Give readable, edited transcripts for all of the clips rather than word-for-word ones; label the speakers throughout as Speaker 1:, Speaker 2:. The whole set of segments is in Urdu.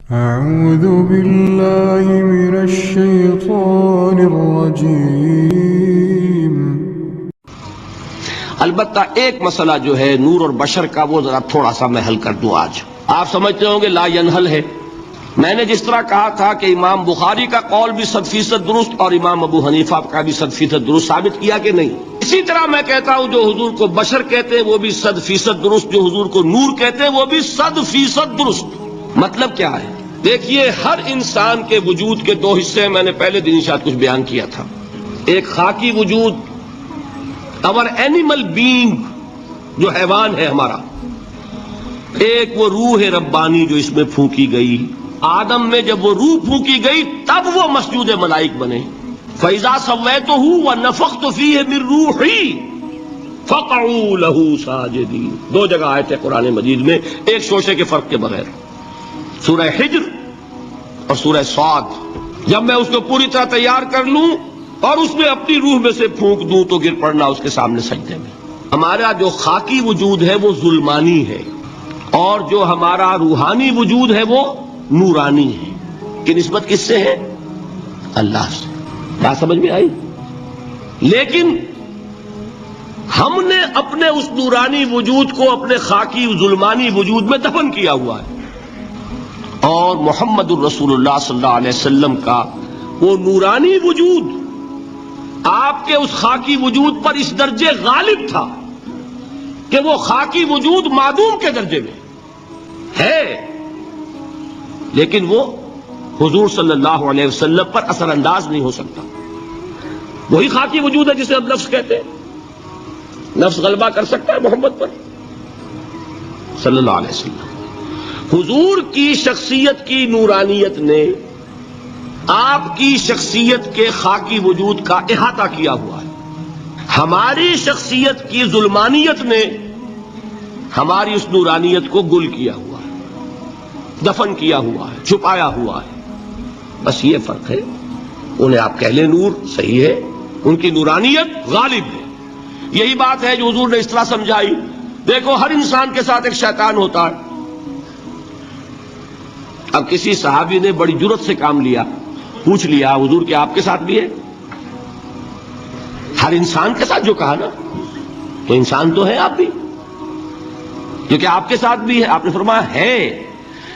Speaker 1: أعوذ بالله من الشيطان الرجيم۔
Speaker 2: البتہ ایک مسئلہ جو ہے نور اور بشر کا، وہ ذرا تھوڑا سا میں حل کر دوں آج۔ آپ سمجھتے ہوں گے لا ینحل ہے۔ میں نے جس طرح کہا تھا کہ امام بخاری کا قول بھی 100% درست اور امام ابو حنیفہ کا بھی 100% درست ثابت کیا کہ نہیں، اسی طرح میں کہتا ہوں جو حضور کو بشر کہتے ہیں وہ بھی 100% درست، جو حضور کو نور کہتے ہیں وہ بھی 100% درست۔ مطلب کیا ہے؟ دیکھیے، ہر انسان کے وجود کے دو حصے ہیں، میں نے پہلے دن شاید کچھ بیان کیا تھا۔ ایک خاکی وجود، اور اینیمل بینگ جو حیوان ہے ہمارا، ایک وہ روح ربانی جو اس میں پھونکی گئی۔ آدم میں جب وہ روح پھونکی گئی تب وہ مسجود ملائک بنے۔ فَإِذَا سَوَّيْتُهُ وَنَفَخْتُ فِيهِ مِن رُوحِي فَقَعُوا لَهُ سَاجِدِينَ۔ دو جگہ آیت ہے قرآن مجید میں، ایک شوشے کے فرق کے بغیر، سورہ حجر اور سورہ صاد۔ جب میں اس کو پوری طرح تیار کر لوں اور اس میں اپنی روح میں سے پھونک دوں تو گر پڑنا اس کے سامنے سجدے میں۔ ہمارا جو خاکی وجود ہے وہ ظلمانی ہے، اور جو ہمارا روحانی وجود ہے وہ نورانی ہے، کہ نسبت کس سے ہے؟ اللہ سے۔ بات سمجھ میں آئی؟ لیکن ہم نے اپنے اس نورانی وجود کو اپنے خاکی ظلمانی وجود میں دفن کیا ہوا ہے، اور محمد الرسول اللہ صلی اللہ علیہ وسلم کا وہ نورانی وجود آپ کے اس خاکی وجود پر اس درجے غالب تھا کہ وہ خاکی وجود معدوم کے درجے میں ہے، لیکن وہ حضور صلی اللہ علیہ وسلم پر اثر انداز نہیں ہو سکتا۔ وہی خاکی وجود ہے جسے ہم نفس کہتے ہیں۔ نفس غلبہ کر سکتا ہے محمد پر صلی اللہ علیہ وسلم۔ حضور کی شخصیت کی نورانیت نے آپ کی شخصیت کے خاکی وجود کا احاطہ کیا ہوا ہے، ہماری شخصیت کی ظلمانیت نے ہماری اس نورانیت کو گل کیا ہوا ہے، دفن کیا ہوا ہے، چھپایا ہوا ہے۔ بس یہ فرق ہے۔ انہیں آپ کہہ لیں نور، صحیح ہے، ان کی نورانیت غالب ہے۔ یہی بات ہے جو حضور نے اس طرح سمجھائی۔ دیکھو، ہر انسان کے ساتھ ایک شیطان ہوتا ہے۔ اب کسی صحابی نے بڑی جرت سے کام لیا، پوچھ لیا حضور کہ آپ کے ساتھ بھی ہے؟ ہر انسان کے ساتھ جو کہا نا، تو انسان تو ہے آپ بھی، کیونکہ آپ کے ساتھ بھی ہے۔ آپ نے فرمایا ہے،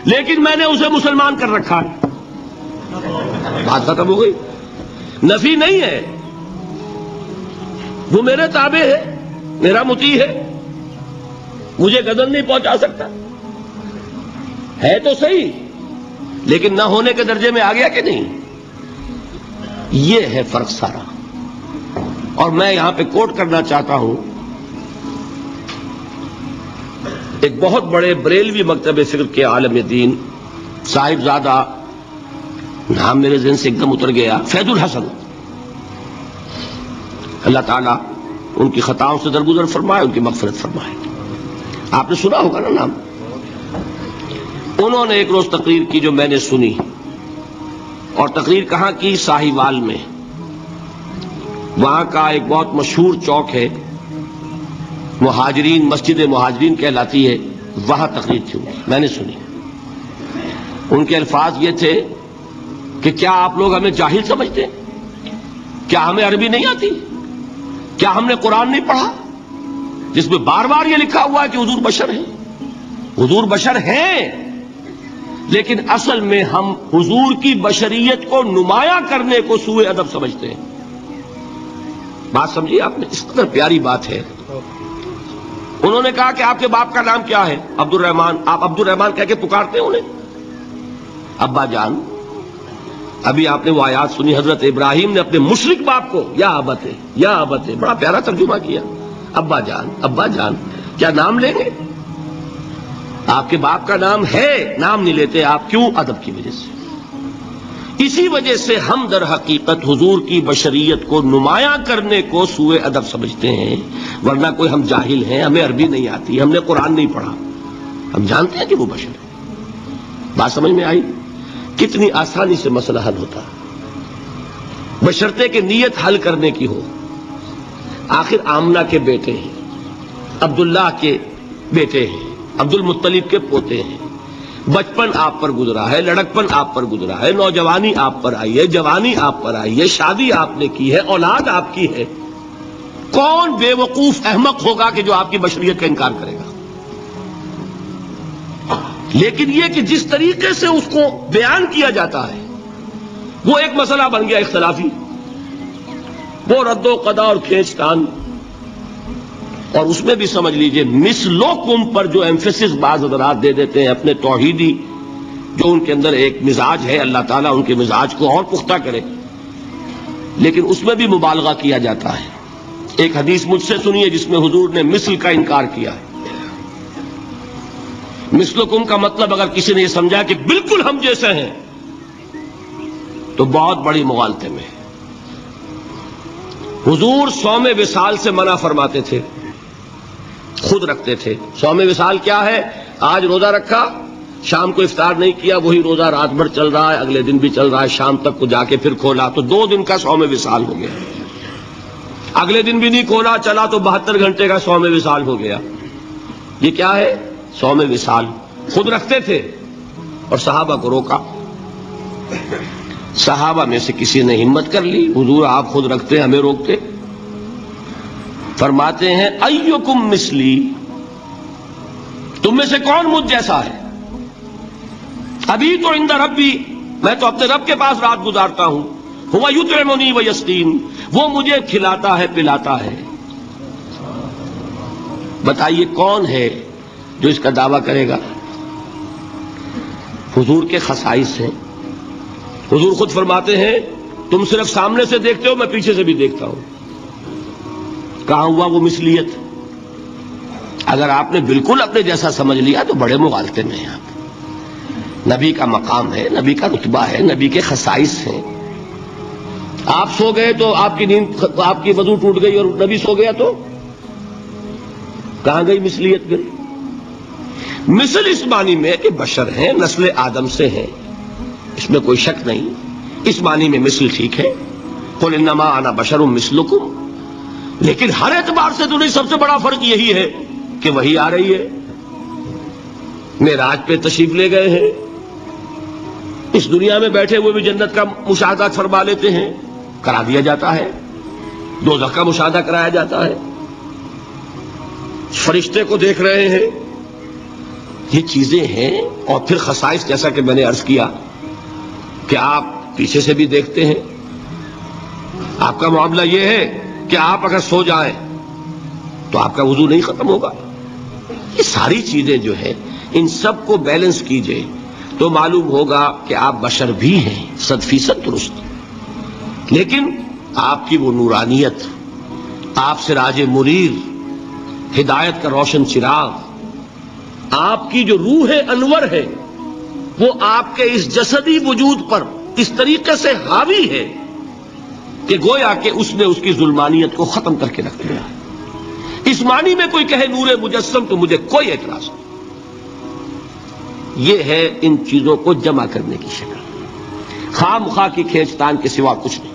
Speaker 2: لیکن میں نے اسے مسلمان کر رکھا ہے۔ بات ختم ہو گئی۔ نفی نہیں ہے، وہ میرے تابع ہے، میرا مطیع ہے، مجھے غضب نہیں پہنچا سکتا ہے تو صحیح، لیکن نہ ہونے کے درجے میں آ گیا کہ نہیں؟ یہ ہے فرق سارا۔ اور میں یہاں پہ کوٹ کرنا چاہتا ہوں ایک بہت بڑے بریلوی مکتب فکر کے عالم دین، صاحب زادہ، نام میرے ذہن سے ایک دم اتر گیا، فیض الحسن، اللہ تعالیٰ ان کی خطاؤں سے درگزر فرمائے، ان کی مغفرت فرمائے۔ آپ نے سنا ہوگا نا نام۔ انہوں نے ایک روز تقریر کی جو میں نے سنی، اور تقریر کہاں کی؟ ساہیوال میں۔ وہاں کا ایک بہت مشہور چوک ہے، مہاجرین، مسجد مہاجرین کہلاتی ہے، وہاں تقریر تھی، میں نے سنی۔ ان کے الفاظ یہ تھے کہ کیا آپ لوگ ہمیں جاہل سمجھتے ہیں؟ کیا ہمیں عربی نہیں آتی؟ کیا ہم نے قرآن نہیں پڑھا جس میں بار بار یہ لکھا ہوا ہے کہ حضور بشر ہیں؟ حضور بشر ہیں، لیکن اصل میں ہم حضور کی بشریت کو نمایاں کرنے کو سوء ادب سمجھتے ہیں۔ بات سمجھیے آپ نے، اس قدر پیاری بات ہے۔ انہوں نے کہا کہ آپ کے باپ کا نام کیا ہے؟ عبد الرحمان۔ آپ عبد الرحمان کہہ کے پکارتے ہیں انہیں؟ ابا جان۔ ابھی آپ نے وہ آیات سنی، حضرت ابراہیم نے اپنے مشرک باپ کو یا ابت ہے، یا ابت ہے، بڑا پیارا ترجمہ کیا، ابا جان، ابا جان۔ کیا نام لیں گے؟ آپ کے باپ کا نام ہے، نام نہیں لیتے آپ، کیوں؟ ادب کی وجہ سے۔ اسی وجہ سے ہم در حقیقت حضور کی بشریت کو نمایاں کرنے کو سوء ادب سمجھتے ہیں، ورنہ کوئی ہم جاہل ہیں، ہمیں عربی نہیں آتی، ہم نے قرآن نہیں پڑھا، ہم جانتے ہیں کہ وہ بشر ہے۔ بات سمجھ میں آئی؟ کتنی آسانی سے مسئلہ حل ہوتا ہے، بشرطے کہ نیت حل کرنے کی ہو۔ آخر آمنہ کے بیٹے ہیں، عبداللہ کے بیٹے ہیں، عبد المطلب کے پوتے ہیں، بچپن آپ پر گزرا ہے، لڑکپن آپ پر گزرا ہے، نوجوانی آپ پر آئی ہے، جوانی آپ پر آئی ہے، شادی آپ نے کی ہے، اولاد آپ کی ہے. کون بے وقوف احمق ہوگا کہ جو آپ کی بشریت کا انکار کرے گا؟ لیکن یہ کہ جس طریقے سے اس کو بیان کیا جاتا ہے وہ ایک مسئلہ بن گیا اختلافی، وہ رد و قضا اور کھینچ تان. اور اس میں بھی سمجھ لیجئے مثلکم پر جو ایمفیسس بعض حضرات دے دیتے ہیں اپنے توحیدی جو ان کے اندر ایک مزاج ہے، اللہ تعالیٰ ان کے مزاج کو اور پختہ کرے، لیکن اس میں بھی مبالغہ کیا جاتا ہے. ایک حدیث مجھ سے سنیے جس میں حضور نے مثل کا انکار کیا ہے. مثلکم کا مطلب اگر کسی نے یہ سمجھا کہ بالکل ہم جیسے ہیں تو بہت بڑی مغالطے میں. حضور صوم وصال سے منع فرماتے تھے، خود رکھتے تھے. صوم وصال کیا ہے؟ آج روزہ رکھا، شام کو افطار نہیں کیا، وہی روزہ رات بھر چل رہا ہے، اگلے دن بھی چل رہا ہے، شام تک کو جا کے پھر کھولا تو 2 دن کا صوم وصال ہو گیا. اگلے دن بھی نہیں کھولا، چلا تو 72 گھنٹے کا صوم وصال ہو گیا. یہ کیا ہے؟ صوم وصال. خود رکھتے تھے اور صحابہ کو روکا. صحابہ میں سے کسی نے ہمت کر لی، حضور آپ خود رکھتے ہمیں روکتے. فرماتے ہیں ایکم مثلی، تم میں سے کون مجھ جیسا ہے؟ ابھی تو عند ربی، میں تو اپنے رب کے پاس رات گزارتا ہوں. ہوا یطعمنی ویسقین، وہ مجھے کھلاتا ہے پلاتا ہے. بتائیے کون ہے جو اس کا دعویٰ کرے گا؟ حضور کے خصائص ہیں. حضور خود فرماتے ہیں تم صرف سامنے سے دیکھتے ہو، میں پیچھے سے بھی دیکھتا ہوں. کہاں ہوا وہ مثلیت؟ اگر آپ نے بالکل اپنے جیسا سمجھ لیا تو بڑے مغالطے میں ہیں آپ. نبی کا مقام ہے، نبی کا رتبہ ہے، نبی کے خصائص ہیں. آپ سو گئے تو آپ کی نیند، آپ کی وضو ٹوٹ گئی اور نبی سو گیا تو کہاں گئی مثلیت؟ گئی. مثل اس معنی میں کہ بشر ہیں، نسل آدم سے ہیں، اس میں کوئی شک نہیں. اس معنی میں مثل ٹھیک ہے، قل انما انا بشر مثلکم. لیکن ہر اعتبار سے تو نہیں. سب سے بڑا فرق یہی ہے کہ وہی آ رہی ہے. معراج پہ تشریف لے گئے ہیں، اس دنیا میں بیٹھے ہوئے بھی جنت کا مشاہدہ فرما لیتے ہیں، کرا دیا جاتا ہے. دوزخ کا مشاہدہ کرایا جاتا ہے، فرشتے کو دیکھ رہے ہیں. یہ چیزیں ہیں. اور پھر خصائص جیسا کہ میں نے عرض کیا کہ آپ پیچھے سے بھی دیکھتے ہیں. آپ کا معاملہ یہ ہے کہ آپ اگر سو جائیں تو آپ کا وضو نہیں ختم ہوگا. یہ ساری چیزیں جو ہے ان سب کو بیلنس کیجئے تو معلوم ہوگا کہ آپ بشر بھی ہیں 100% درست. لیکن آپ کی وہ نورانیت، آپ سراج منیر، ہدایت کا روشن چراغ، آپ کی جو روح انور ہے وہ آپ کے اس جسدی وجود پر اس طریقے سے حاوی ہے کہ گویا کہ اس نے اس کی ظلمانیت کو ختم کر کے رکھ دیا. اس معنی میں کوئی کہے نور مجسم تو مجھے کوئی اعتراض نہیں. یہ ہے ان چیزوں کو جمع کرنے کی شکل، خواہ مخواہ کی کھینچ تان کے سوا کچھ نہیں.